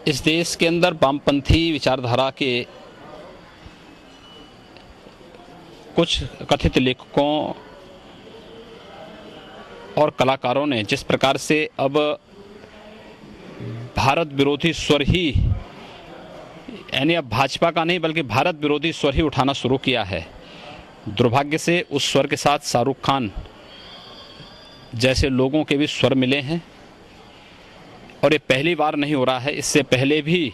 इस देश के अंदर वामपंथी विचारधारा के कुछ कथित लेखकों और कलाकारों ने जिस प्रकार से अब भारत विरोधी स्वर ही, यानी अब भाजपा का नहीं बल्कि भारत विरोधी स्वर ही उठाना शुरू किया है, दुर्भाग्य से उस स्वर के साथ शाहरुख खान जैसे लोगों के भी स्वर मिले हैं। और ये पहली बार नहीं हो रहा है, इससे पहले भी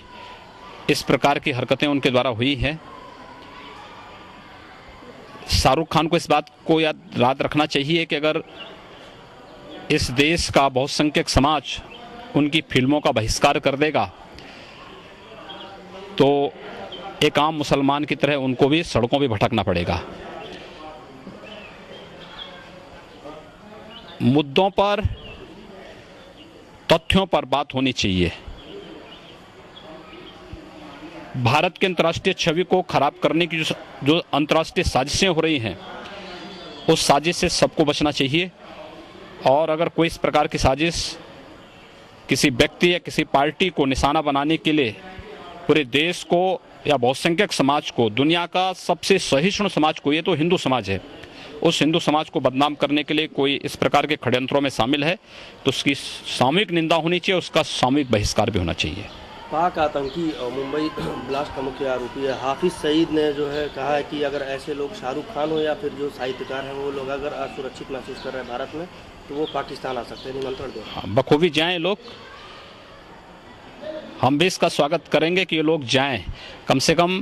इस प्रकार की हरकतें उनके द्वारा हुई हैं। शाहरुख खान को इस बात को याद रखना चाहिए कि अगर इस देश का बहुसंख्यक समाज उनकी फिल्मों का बहिष्कार कर देगा तो एक आम मुसलमान की तरह उनको भी सड़कों पे भटकना पड़ेगा। मुद्दों पर, तथ्यों पर बात होनी चाहिए। भारत के अंतर्राष्ट्रीय छवि को खराब करने की जो अंतर्राष्ट्रीय साजिशें हो रही हैं, उस साजिश से सबको बचना चाहिए। और अगर कोई इस प्रकार की साजिश किसी व्यक्ति या किसी पार्टी को निशाना बनाने के लिए पूरे देश को या बहुसंख्यक समाज को, दुनिया का सबसे सहिष्णु समाज को, ये तो हिंदू समाज है, उस हिंदू समाज को बदनाम करने के लिए कोई इस प्रकार के षड्यंत्रों में शामिल है तो उसकी सामूहिक निंदा होनी चाहिए, उसका सामूहिक बहिष्कार भी होना चाहिए। पाक आतंकी और मुंबई ब्लास्ट का मुख्य आरोपी है हाफिज सईद ने जो है कहा है कि अगर ऐसे लोग शाहरुख खान हो या फिर जो साहित्यकार हैं वो लोग अगर असुरक्षित महसूस कर रहे हैं भारत में तो वो पाकिस्तान आ सकते हैं। निमंत्रण दो, बखूबी जाएं लोग, हम भी इसका स्वागत करेंगे कि ये लोग जाएं। कम से कम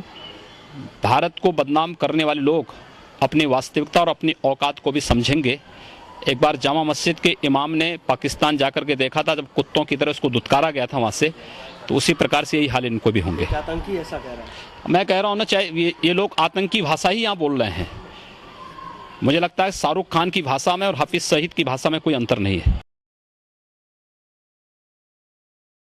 भारत को बदनाम करने वाले लोग अपनी वास्तविकता और अपनी औकात को भी समझेंगे। एक बार जामा मस्जिद के इमाम ने पाकिस्तान जाकर के देखा था, जब कुत्तों की तरह उसको दुत्कारा गया था वहाँ से, तो उसी प्रकार से यही हाल इनको भी होंगे। आतंकी ऐसा कह रहा है, मैं कह रहा हूँ ना, चाहे ये लोग आतंकी भाषा ही यहाँ बोल रहे हैं। मुझे लगता है शाहरुख खान की भाषा में और हाफिज सईद की भाषा में कोई अंतर नहीं है।